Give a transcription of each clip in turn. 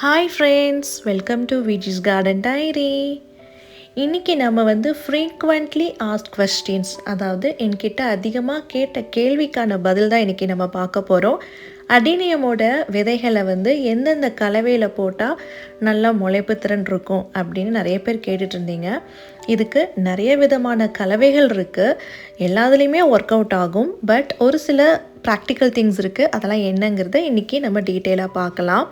Hi friends, welcome to Viji's garden diary. இன்றைக்கி நம்ம frequently asked questions, அதாவது என்கிட்ட அதிகமாக கேட்ட கேள்விக்கான பதில் தான் இன்றைக்கி நம்ம பார்க்க போகிறோம். அடினியமோட விதைகளை எந்தெந்த கலவையில் போட்டால் நல்லா முளைப்பு திறன் இருக்கும் அப்படின்னு நிறைய பேர் கேட்டுட்டு இருந்தீங்க. இதுக்கு நிறைய விதமான கலவைகள் இருக்குது, எல்லாத்துலேயுமே ஒர்க் அவுட் ஆகும். பட் ஒரு சில ப்ராக்டிக்கல் திங்ஸ் இருக்குது, அதெல்லாம் என்னங்கிறத இன்றைக்கி நம்ம டீட்டெயிலாக பார்க்கலாம்.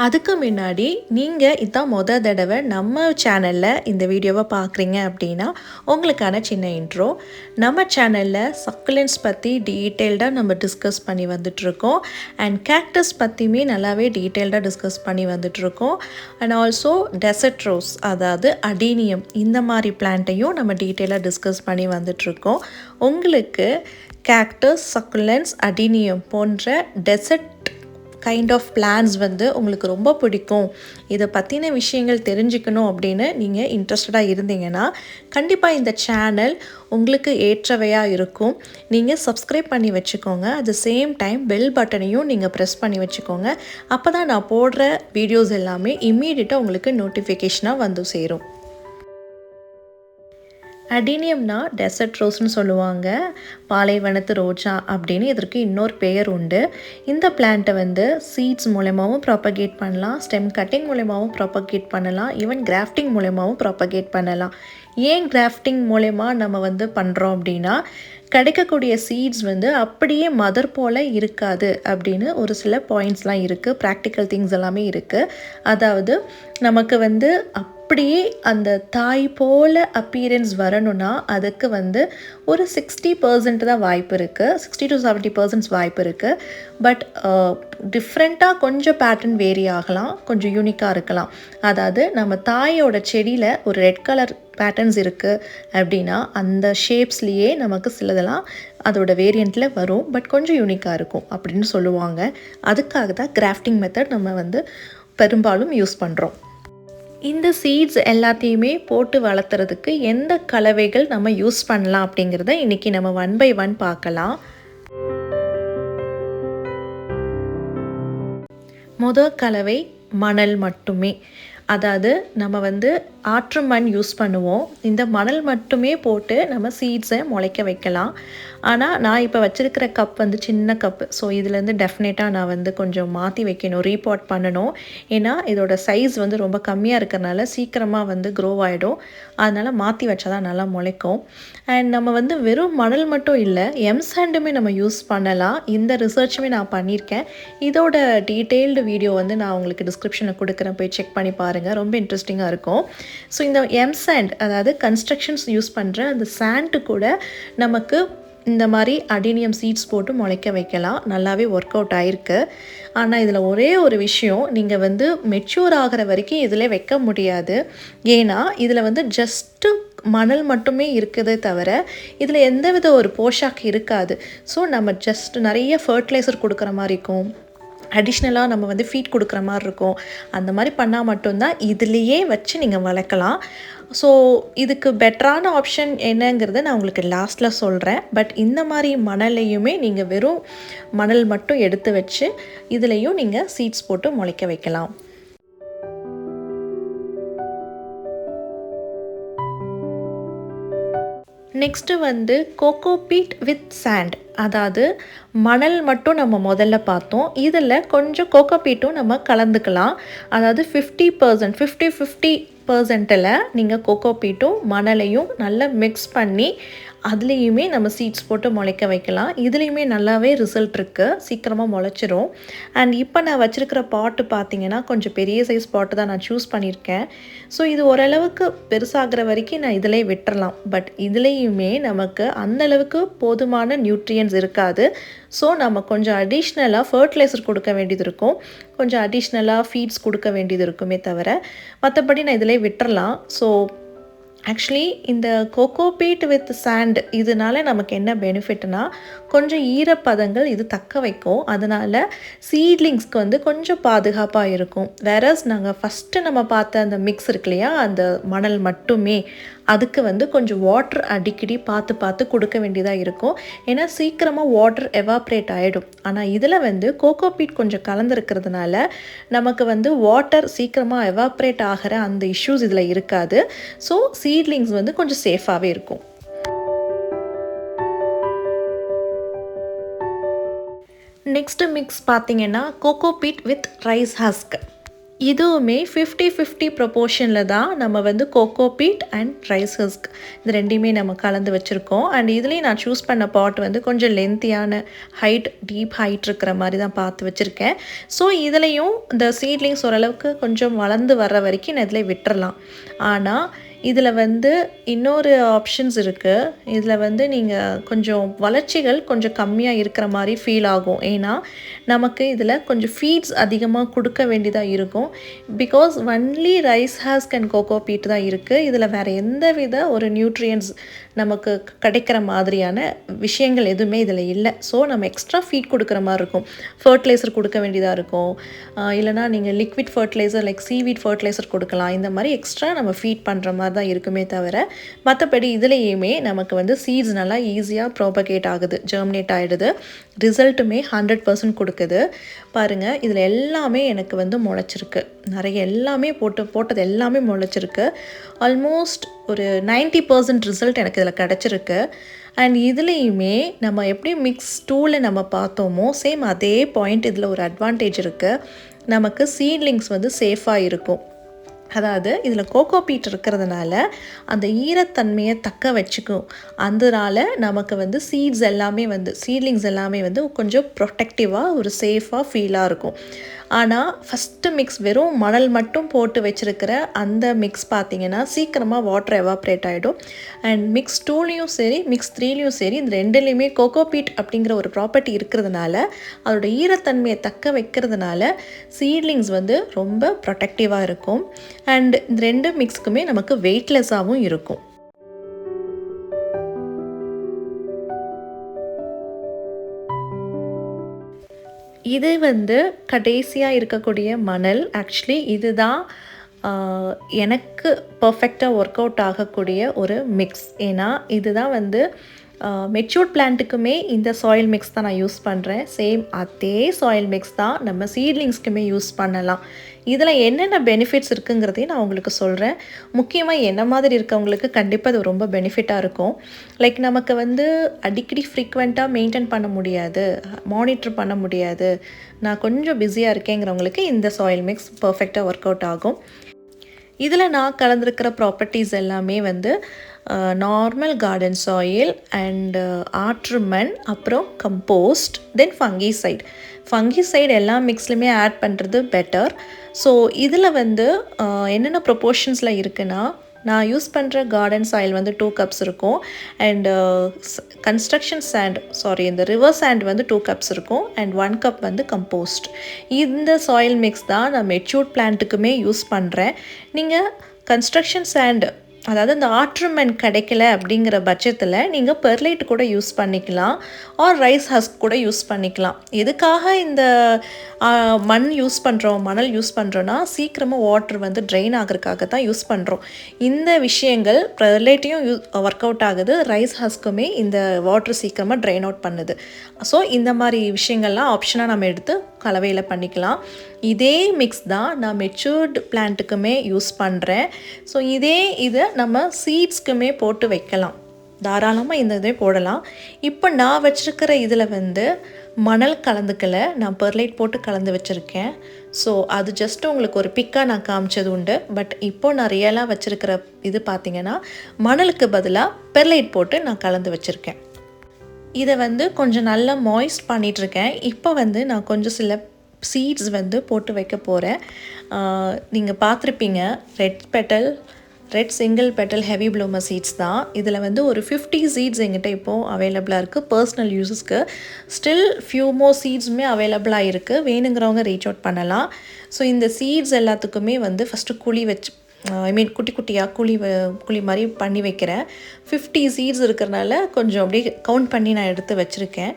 அதுக்கு முன்னாடி நீங்கள் இதான் தடவை நம்ம சேனலில் இந்த வீடியோவை பார்க்குறீங்க அப்படின்னா உங்களுக்கான சின்ன இன்ட்ரோ. நம்ம சேனலில் சக்குலன்ஸ் பற்றி டீட்டெயில்டாக நம்ம டிஸ்கஸ் பண்ணி வந்துட்ருக்கோம். அண்ட் கேக்டஸ் பற்றியுமே நல்லாவே டீட்டெயில்டாக டிஸ்கஸ் பண்ணி வந்துட்ருக்கோம். அண்ட் ஆல்சோ டெசர்ட் ரோஸ், அதாவது அடீனியம், இந்த மாதிரி பிளான்ட்டையும் நம்ம டீட்டெயிலாக டிஸ்கஸ் பண்ணி வந்துட்ருக்கோம். உங்களுக்கு கேக்டஸ், சக்குலன்ஸ், அடீனியம் போன்ற டெசர்ட் கைண்ட் ஆஃப் பிளான்ஸ் உங்களுக்கு ரொம்ப பிடிக்கும், இதை பற்றின விஷயங்கள் தெரிஞ்சுக்கணும் அப்படின்னு நீங்கள் இன்ட்ரெஸ்டடாக இருந்தீங்கன்னா கண்டிப்பாக இந்த சேனல் உங்களுக்கு ஏற்றவையாக இருக்கும். நீங்கள் சப்ஸ்கிரைப் பண்ணி வச்சுக்கோங்க. At the same time bell பட்டனையும் நீங்கள் ப்ரெஸ் பண்ணி வச்சுக்கோங்க. அப்போ தான் நான் போடுற வீடியோஸ் எல்லாமே இம்மீடியட்டாக உங்களுக்கு நோட்டிஃபிகேஷனாக வந்து சேரும். அடீனியம்னா டெசர்ட் ரோஸ்ன்னு சொல்லுவாங்க, பாலைவனத்து ரோஜா அப்படின்னு இதற்கு இன்னொரு பெயர் உண்டு. இந்த பிளான்ட்டை சீட்ஸ் மூலமாகவும் ப்ராப்பகேட் பண்ணலாம், ஸ்டெம் கட்டிங் மூலமாகவும் ப்ராப்பகேட் பண்ணலாம், ஈவன் கிராஃப்டிங் மூலமாகவும் ப்ராப்பகேட் பண்ணலாம். ஏன் கிராஃப்டிங் மூலமா நம்ம பண்ணுறோம் அப்படின்னா, கிடைக்கக்கூடிய சீட்ஸ் அப்படியே மதர் போல் இருக்காது அப்படின்னு ஒரு சில பாயிண்ட்ஸ்லாம் இருக்குது, ப்ராக்டிக்கல் திங்ஸ் எல்லாமே இருக்குது. அதாவது நமக்கு அப்படியே அந்த தாய் போல் அப்பீரன்ஸ் வரணும்னா அதுக்கு ஒரு 60% தான் வாய்ப்பு இருக்குது, 60 to 70% வாய்ப்பு இருக்குது. பட் டிஃப்ரெண்ட்டாக கொஞ்சம் பேட்டர்ன் வேரி ஆகலாம், கொஞ்சம் யூனிக்காக இருக்கலாம். அதாவது நம்ம தாயோட செடியில் ஒரு ரெட் கலர் பேட்டர்ன்ஸ் இருக்குது அப்படின்னா அந்த ஷேப்ஸ்லேயே நமக்கு சிலதெல்லாம் அதோட வேரியண்ட்டில் வரும், பட் கொஞ்சம் யூனிக்காக இருக்கும் அப்படின்னு சொல்லுவாங்க. அதுக்காக தான் கிராஃப்டிங் மெத்தட் நம்ம பெரும்பாலும் யூஸ் பண்ணுறோம். இந்த சீட்ஸ் எல்லாத்தையுமே போட்டு வளர்த்துறதுக்கு எந்த கலவைகள் நம்ம யூஸ் பண்ணலாம் அப்படிங்கிறத இன்றைக்கி நம்ம 1 by 1 பார்க்கலாம். முதல் கலவை மணல் மட்டுமே. அதாவது நம்ம ஆற்று மண் யூஸ் பண்ணுவோம். இந்த மணல் மட்டுமே போட்டு நம்ம சீட்ஸை முளைக்க வைக்கலாம். ஆனால் நான் இப்போ வச்சுருக்கிற கப் சின்ன கப்பு, ஸோ இதுலேருந்து டெஃபினட்டாக நான் கொஞ்சம் மாற்றி வைக்கணும், ரீபாட் பண்ணணும். ஏன்னா இதோட சைஸ் ரொம்ப கம்மியாக இருக்கிறனால சீக்கிரமாக க்ரோ ஆகிடும். அதனால் மாற்றி வச்சா தான் நல்லா முளைக்கும். அண்ட் நம்ம வெறும் மணல் மட்டும் இல்லை, எம்சாண்டுமே நம்ம யூஸ் பண்ணலாம். இந்த ரிசர்ச்சுமே நான் பண்ணியிருக்கேன். இதோட டீட்டெயில்டு வீடியோ நான் உங்களுக்கு டிஸ்கிரிப்ஷனில் கொடுக்குறேன், போய் செக் பண்ணி பாருங்கள், ரொம்ப இன்ட்ரெஸ்டிங்காக இருக்கும். ஸோ இந்த எம்சாண்ட், அதாவது கன்ஸ்ட்ரக்ஷன்ஸ் யூஸ் பண்ணுற அந்த சாண்டு கூட நமக்கு இந்த மாதிரி அடீனியம் சீட்ஸ் போட்டு முளைக்க வைக்கலாம். நல்லாவே ஒர்க் அவுட் ஆகிருக்கு. ஆனால் இதில் ஒரே ஒரு விஷயம், நீங்கள் மெச்சூர் ஆகிற வரைக்கும் இதில் வைக்க முடியாது. ஏன்னா இதில் ஜஸ்ட்டு மணல் மட்டுமே இருக்குதே தவிர இதில் எந்தவித ஒரு போஷாக்கு இருக்காது. ஸோ நம்ம ஜஸ்ட் நிறைய ஃபர்டிலைசர் கொடுக்குற மாதிரி இருக்கும், அடிஷ்னலாக நம்ம ஃபீட் கொடுக்குற மாதிரி இருக்கும். அந்த மாதிரி பண்ணால் மட்டும்தான் இதுலேயே வச்சு நீங்கள் வளர்க்கலாம். ஸோ இதுக்கு பெட்டரான ஆப்ஷன் என்னங்கிறத நான் உங்களுக்கு லாஸ்ட்டில் சொல்கிறேன். பட் இந்த மாதிரி மணலையுமே நீங்கள் வெறும் மணல் மட்டும் எடுத்து வச்சு இதுலேயும் நீங்கள் சீட்ஸ் போட்டு முளைக்க வைக்கலாம். நெக்ஸ்ட்டு கோகோபீட் வித் சாண்ட், அதாவது மணல் மட்டும் நம்ம முதல்ல பார்த்தோம். இதில் கொஞ்சம் கோகோபீட்டும் நம்ம கலந்துக்கலாம். அதாவது 50% நீங்கள் கோகோபீட்டும் மணலையும் நல்லா மிக்ஸ் பண்ணி அதுலேயுமே நம்ம சீட்ஸ் போட்டு முளைக்க வைக்கலாம். இதுலேயுமே நல்லாவே ரிசல்ட் இருக்குது, சீக்கிரமாக முளைச்சிரும். அண்ட் இப்போ நான் வச்சுருக்கிற பாட்டு பார்த்திங்கன்னா கொஞ்சம் பெரிய சைஸ் பாட்டு தான் நான் சூஸ் பண்ணியிருக்கேன். ஸோ இது ஓரளவுக்கு பெருசாகிற வரைக்கும் நான் இதிலே விட்டுறலாம். பட் இதுலேயுமே நமக்கு அந்தளவுக்கு போதுமான நியூட்ரியன்ஸ் இருக்காது. ஸோ நம்ம கொஞ்சம் அடிஷ்னலாக ஃபர்டிலைசர் கொடுக்க வேண்டியது இருக்கும், கொஞ்சம் அடிஷ்னலாக ஃபீட்ஸ் கொடுக்க வேண்டியது இருக்குமே தவிர மற்றபடி நான் இதிலே விட்டுறலாம். ஸோ ஆக்சுவலி இந்த கோகோ பீட் வித் சாண்ட் இதனால நமக்கு என்ன பெனிஃபிட்னா, கொஞ்சம் ஈரப்பதங்கள் இது தக்க வைக்கும். அதனால் சீட்லிங்ஸ்க்கு வந்து கொஞ்சம் பாதுகாப்பாக இருக்கும். வேறஸ் நாங்கள் ஃபஸ்ட்டு நம்ம பார்த்த அந்த மிக்ஸ் இருக்கு இல்லையா, அந்த மணல் மட்டுமே அதுக்கு வந்து கொஞ்சம் வாட்டர் அடிக்கடி பார்த்து பார்த்து கொடுக்க வேண்டியதாக இருக்கும். ஏன்னா சீக்கிரமாக வாட்டர் எவாப்ரேட் ஆகிடும். ஆனால் இதில் வந்து கோகோ பீட் கொஞ்சம் கலந்துருக்கிறதுனால நமக்கு வந்து வாட்டர் சீக்கிரமாக எவாப்ரேட் ஆகிற அந்த இஷ்யூஸ் இதில் இருக்காது. ஸோ சீட்லிங்ஸ் வந்து கொஞ்சம் சேஃபாகவே இருக்கும். நெக்ஸ்ட்டு மிக்ஸ் பார்த்திங்கன்னா cocoa beat with rice husk. இதுவுமே 50-50 ப்ரொப்போர்ஷனில் தான் நம்ம வந்து cocoa beat and rise husk இது ரெண்டையுமே நம்ம கலந்து வச்சுருக்கோம். அண்ட் இதுலேயும் நான் சூஸ் பண்ண பாட் வந்து கொஞ்சம் லென்த்தியான டீப் ஹைட் இருக்கிற மாதிரி தான் பார்த்து வச்சுருக்கேன். ஸோ இதுலேயும் இந்த சீட்லிங்ஸ் ஓரளவுக்கு கொஞ்சம் வளர்ந்து வர்ற வரைக்கும் நான் இதில் விட்டுறலாம். ஆனால் இதில் வந்து இன்னொரு ஆப்ஷன்ஸ் இருக்குது. இதில் வந்து நீங்கள் கொஞ்சம் வளர்ச்சிகள் கொஞ்சம் கம்மியாக இருக்கிற மாதிரி ஃபீல் ஆகும். ஏன்னா நமக்கு இதில் கொஞ்சம் ஃபீட்ஸ் அதிகமாக கொடுக்க வேண்டியதாக இருக்கும். Because only rice husk and cocoa beat தான் இருக்குது. இதில் வேறு எந்த வித ஒரு நியூட்ரியன்ஸ் நமக்கு கிடைக்கிற மாதிரியான விஷயங்கள் எதுவுமே இதில் இல்லை. ஸோ நம்ம எக்ஸ்ட்ரா ஃபீட் கொடுக்குற மாதிரி இருக்கும். ஃபர்டிலைசர் கொடுக்க வேண்டியதாக இருக்கும். இல்லைனா நீங்கள் liquid fertiliser like seaweed fertiliser கொடுக்கலாம். இந்த மாதிரி எக்ஸ்ட்ரா நம்ம ஃபீட் பண்ணுற மாதிரி தான் இருக்குமே தவிர மற்றபடி இதுலேயுமே நமக்கு வந்து சீட்ஸ் நல்லா ஈஸியாக ப்ராபகேட் ஆகுது, ஜெர்மினேட் ஆகிடுது. ரிசல்ட்டுமே 100% கொடுக்குது. பாருங்கள், இதில் எல்லாமே எனக்கு வந்து முளைச்சிருக்கு. நிறைய எல்லாமே போட்டது எல்லாமே முளைச்சிருக்கு. ஆல்மோஸ்ட் ஒரு 90% ரிசல்ட் எனக்கு இதில் கிடச்சிருக்கு. அண்ட் இதுலேயுமே நம்ம எப்படி மிக்ஸ் டூவில் நம்ம பார்த்தோமோ சேம் அதே பாயிண்ட் இதில் ஒரு அட்வான்டேஜ் இருக்குது. நமக்கு சீட்லிங்ஸ் வந்து சேஃபாக இருக்கும். அதாவது இதில் கோகோ பீட் இருக்கிறதுனால அந்த ஈரத்தன்மையை தக்க வச்சுக்கும். அதனால் நமக்கு வந்து சீட்லிங்ஸ் எல்லாமே வந்து கொஞ்சம் ப்ரொடெக்டிவாக ஒரு சேஃபாக ஃபீலாக இருக்கும். ஆனால் ஃபஸ்ட்டு மிக்ஸ் வெறும் மணல் மட்டும் போட்டு வச்சுருக்கிற அந்த மிக்ஸ் பார்த்திங்கன்னா சீக்கிரமாக வாட்டர் எவாப்ரேட் ஆகிடும். அண்ட் மிக்ஸ் 2லேயும் சரி மிக்ஸ் 3லேயும் சரி இந்த ரெண்டுலேயுமே கோகோ பீட் அப்படிங்கிற ஒரு ப்ராப்பர்ட்டி இருக்கிறதுனால அதோட ஈரத்தன்மையை தக்க வைக்கிறதுனால சீட்லிங்ஸ் வந்து ரொம்ப ப்ரொடெக்டிவாக இருக்கும். அண்ட் இந்த ரெண்டு மிக்ஸுக்குமே நமக்கு வெயிட்லெஸ்ஸாகவும் இருக்கும். இது வந்து கடைசியாக இருக்கக்கூடிய மணல். ஆக்சுவலி இதுதான் எனக்கு பர்ஃபெக்டாக ஒர்க் அவுட் ஆகக்கூடிய ஒரு மிக்ஸ். ஏன்னா இதுதான் வந்து மெச்சூர்ட் பிளான்ட்டுக்குமே இந்த சாயில் மிக்ஸ் தான் நான் யூஸ் பண்ணுறேன். சேம் அதே சாயில் மிக்ஸ் தான் நம்ம சீட்லிங்ஸ்க்குமே யூஸ் பண்ணலாம். இதில் என்னென்ன பெனிஃபிட்ஸ் இருக்குங்கிறதையும் நான் உங்களுக்கு சொல்கிறேன். முக்கியமாக என்ன மாதிரி இருக்கவங்களுக்கு கண்டிப்பாக அது ரொம்ப பெனிஃபிட்டாக இருக்கும். லைக் நமக்கு வந்து அடிக்கடி ஃப்ரீக்வெண்ட்டாக மெயின்டைன் பண்ண முடியாது, மானிட்டர் பண்ண முடியாது, நான் கொஞ்சம் பிஸியாக இருக்கேங்கிறவங்களுக்கு இந்த சாயில் மிக்ஸ் பர்ஃபெக்டாக ஒர்க் அவுட் ஆகும். இதில் நான் கலந்துருக்கிற ப்ராப்பர்ட்டிஸ் எல்லாமே வந்து நார்மல் கார்டன் சாயில் அண்ட் ஆற்று மண், அப்புறம் கம்போஸ்ட், தென் ஃபங்கிசைட் எல்லா மிக்ஸ்லையுமே ஆட் பண்ணுறது பெட்டர். ஸோ இதில் வந்து என்னென்ன ப்ரொப்போர்ஷன்ஸில் இருக்குன்னா, நான் யூஸ் பண்ணுற கார்டன் சாயில் வந்து 2 கப்ஸ் இருக்கும். அண்டு இந்த ரிவர் சாண்ட் வந்து 2 கப்ஸ் இருக்கும். அண்ட் 1 கப் வந்து கம்போஸ்ட். இந்த சாயில் மிக்ஸ் தான் நான் மெச்சூர்ட் பிளான்ட்டுக்குமே யூஸ் பண்ணுறேன். நீங்கள் கன்ஸ்ட்ரக்ஷன் சாண்ட், அதாவது இந்த ஆற்று மண் கிடைக்கல அப்படிங்கிற பட்சத்தில் நீங்கள் பெர்லைட் கூட யூஸ் பண்ணிக்கலாம், ஆர் ரைஸ் ஹஸ்க் கூட யூஸ் பண்ணிக்கலாம். எதுக்காக இந்த மணல் யூஸ் பண்ணுறோன்னா சீக்கிரமாக வாட்டர் வந்து ட்ரெயின் ஆகிறதுக்காக தான் யூஸ் பண்ணுறோம். இந்த விஷயங்கள் பெர்லைட்டையும் ஒர்க் அவுட் ஆகுது, ரைஸ் ஹஸ்க்குமே இந்த வாட்டர் சீக்கிரமாக ட்ரெயின் அவுட் பண்ணுது. ஸோ இந்த மாதிரி விஷயங்கள்லாம் ஆப்ஷனாக நம்ம எடுத்து கலவையில் பண்ணிக்கலாம். இதே மிக்ஸ் தான் நான் மெச்சூர்டு பிளான்ட்டுக்குமே யூஸ் பண்ணுறேன். ஸோ இதை நம்ம சீட்ஸ்க்குமே போட்டு வைக்கலாம், தாராளமாக இந்த இதே போடலாம். இப்போ நான் வச்சுருக்கிற இதில் வந்து மணல் கலந்துக்கலை, நான் பெர்லைட் போட்டு கலந்து வச்சுருக்கேன். ஸோ அது ஜஸ்ட் உங்களுக்கு ஒரு பிக்காக நான் காமிச்சது உண்டு. பட் இப்போது நான் ரியலாக வச்சுருக்கிற இது பார்த்திங்கன்னா மணலுக்கு பதிலாக பெர்லைட் போட்டு நான் கலந்து வச்சுருக்கேன். இதை வந்து கொஞ்சம் நல்லா மாய்ஸ்ட் பண்ணிகிட்ருக்கேன். இப்போ வந்து நான் கொஞ்சம் சில சீட்ஸ் வந்து போட்டு வைக்க போகிறேன். நீங்கள் பார்த்துருப்பீங்க, red single petal heavy bloomer seeds தான். இதில் வந்து ஒரு 50 சீட்ஸ் எங்கிட்ட இப்போது அவைலபிளாக இருக்குது பர்சனல் யூஸஸ்க்கு. ஸ்டில் ஃபியூ மோர் சீட்ஸுமே அவைலபிளாக இருக்குது, வேணுங்கிறவங்க ரீச் அவுட் பண்ணலாம். ஸோ இந்த சீட்ஸ் எல்லாத்துக்குமே வந்து ஃபஸ்ட்டு குழி ஐ மீன் குட்டி குட்டியாக குழி மாதிரி பண்ணி வைக்கிறேன். 50 சீட்ஸ் இருக்கிறனால கொஞ்சம் அப்படியே கவுண்ட் பண்ணி நான் எடுத்து வச்சுருக்கேன்.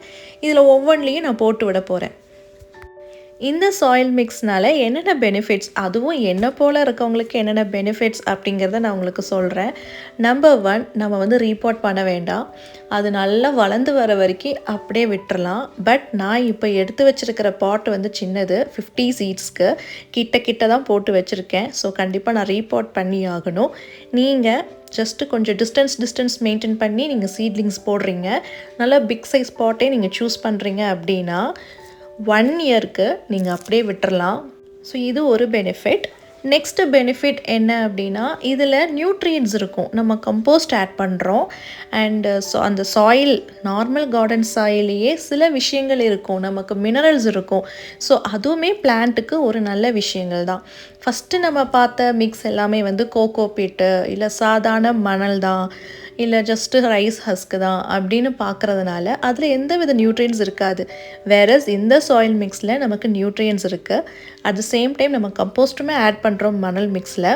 இதில் ஒவ்வொன்றிலையும் நான் போட்டு விட போகிறேன். இந்த சாயில் மிக்ஸ்னால் என்னென்ன பெனிஃபிட்ஸ், அதுவும் என்ன போல் இருக்கவங்களுக்கு என்னென்ன பெனிஃபிட்ஸ் அப்படிங்கிறத நான் உங்களுக்கு சொல்கிறேன். நம்பர் 1, நம்ம வந்து ரீபாட் பண்ண வேண்டாம். அது நல்லா வளர்ந்து வர வரைக்கும் அப்படியே விட்டுறலாம். பட் நான் இப்போ எடுத்து வச்சுருக்கிற பாட் வந்து சின்னது, 50 சீட்ஸ்க்கு கிட்ட தான் போட்டு வச்சுருக்கேன். ஸோ கண்டிப்பாக நான் ரீபாட் பண்ணி ஆகணும். நீங்கள் ஜஸ்ட்டு கொஞ்சம் டிஸ்டன்ஸ் மெயின்டைன் பண்ணி நீங்கள் சீட்லிங்ஸ் போடுறீங்க, நல்லா பிக் சைஸ் பாட்டே நீங்கள் சூஸ் பண்ணுறீங்க அப்படின்னா 1 இயருக்கு நீங்கள் அப்படியே விட்டுறலாம். ஸோ இது ஒரு பெனிஃபிட். நெக்ஸ்ட்டு பெனிஃபிட் என்ன அப்படின்னா, இதில் நியூட்ரியன்ஸ் இருக்கும். நம்ம கம்போஸ்ட் ஆட் பண்ணுறோம். அண்டு அந்த சாயில், நார்மல் கார்டன் சாயிலேயே சில விஷயங்கள் இருக்கும், நமக்கு மினரல்ஸ் இருக்கும். ஸோ அதுவுமே பிளான்ட்டுக்கு ஒரு நல்ல விஷயங்கள் தான். ஃபஸ்ட்டு நம்ம பார்த்த மிக்ஸ் எல்லாமே வந்து கோகோ பீட்டு இல்லை சாதாரண மணல் தான், இல்லை ஜஸ்ட்டு ரைஸ் ஹஸ்க்கு தான் அப்படின்னு பார்க்குறதுனால அதில் எந்த வித நியூட்ரியன்ஸ் இருக்காது. வேறஸ் இந்த சாயில் மிக்ஸில் நமக்கு நியூட்ரியன்ஸ் இருக்குது. அட் த சேம் டைம் நம்ம கம்போஸ்ட்டுமே ஆட் பண்ணுறோம் மணல் மிக்ஸில்.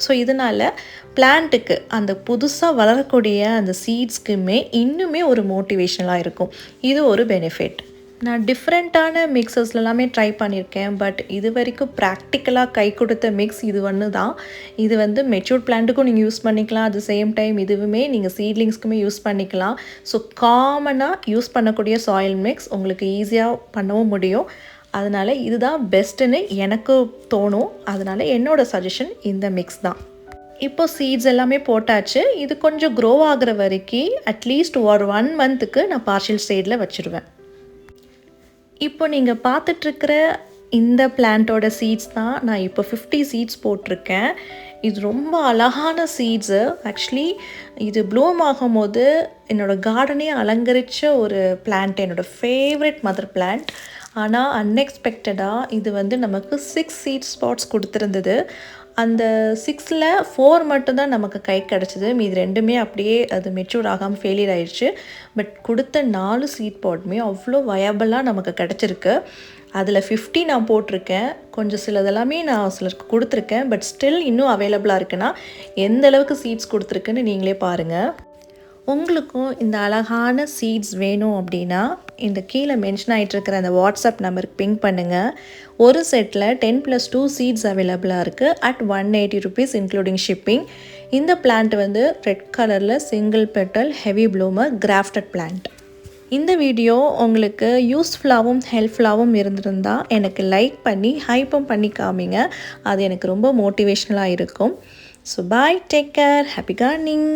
ஸோ இதனால் பிளான்ட்டுக்கு அந்த புதுசாக வளரக்கூடிய அந்த சீட்ஸ்க்குமே இன்னுமே ஒரு மோட்டிவேஷனலாக இருக்கும். இது ஒரு பெனிஃபிட். நான் டிஃப்ரெண்ட்டான மிக்சஸ்ல எல்லாமே ட்ரை பண்ணியிருக்கேன். பட் இது வரைக்கும் ப்ராக்டிக்கலாக கை கொடுத்த மிக்ஸ் இது ஒன்று தான். இது வந்து மெச்சூர்ட் பிளான்ட்டுக்கும் நீங்கள் யூஸ் பண்ணிக்கலாம். அட் த சேம் டைம் இதுவுமே நீங்கள் சீட்லிங்ஸ்க்குமே யூஸ் பண்ணிக்கலாம். ஸோ காமனாக யூஸ் பண்ணக்கூடிய சாயில் மிக்ஸ் உங்களுக்கு ஈஸியாக பண்ணவும் முடியும். அதனால் இதுதான் பெஸ்ட்டுன்னு எனக்கு தோணும். அதனால் என்னோடய சஜஷன் இந்த மிக்ஸ் தான். இப்போ சீட்ஸ் எல்லாமே போட்டாச்சு. இது கொஞ்சம் க்ரோ ஆகிற வரைக்கும் அட்லீஸ்ட் ஒரு 1 மந்த்துக்கு நான் பார்ஷியல் ஷேடில் வச்சுருவேன். இப்போ நீங்கள் பார்த்துட்ருக்கிற இந்த பிளான்ட்டோட சீட்ஸ் தான் நான் இப்போ 50 சீட்ஸ் போட்டிருக்கேன். இது ரொம்ப அழகான சீட்ஸு. ஆக்சுவலி இது ப்ளூம் ஆகும்போது என்னோடய கார்டனே அலங்கரித்த ஒரு பிளான்ட், என்னோடய ஃபேவரட் மதர் பிளான்ட். ஆனால் அன்எக்ஸ்பெக்டடாக இது வந்து நமக்கு 6 சீட் ஸ்பாட்ஸ் கொடுத்துருந்தது. அந்த 6ல் 4 மட்டும்தான் நமக்கு கை கிடச்சிது. மீது 2மே அப்படியே அது மெச்சூர் ஆகாமல் ஃபெயிலியர் ஆயிடுச்சு. பட் கொடுத்த 4 சீட் பாட்டுமே அவ்வளோ வயபிளாக நமக்கு கிடச்சிருக்கு. அதில் 50 நான் போட்டிருக்கேன். கொஞ்சம் சிலதெல்லாமே நான் சிலருக்கு கொடுத்துருக்கேன். பட் ஸ்டில் இன்னும் அவைலபிளாக இருக்குன்னா எந்த அளவுக்கு சீட்ஸ் கொடுத்துருக்குன்னு நீங்களே பாருங்கள். உங்களுக்கும் இந்த அழகான சீட்ஸ் வேணும் அப்படின்னா இந்த கீழே மென்ஷன் ஆகிட்டுருக்கிற அந்த வாட்ஸ்அப் நம்பருக்கு பிங்க் பண்ணுங்கள். ஒரு செட்டில் 10+2 சீட்ஸ் அவைலபிளாக இருக்குது அட் 180 rupees இன்க்ளூடிங் ஷிப்பிங். இந்த பிளான்ட் வந்து ரெட் கலரில் single petal heavy Blumer crafted plant. இந்த வீடியோ உங்களுக்கு யூஸ்ஃபுல்லாகவும் ஹெல்ப்ஃபுல்லாகவும் இருந்திருந்தால் எனக்கு லைக் பண்ணி ஹைப்பும் பண்ணி காமிங்க. அது எனக்கு ரொம்ப மோட்டிவேஷ்னலாக இருக்கும். So bye, take care, happy gardening.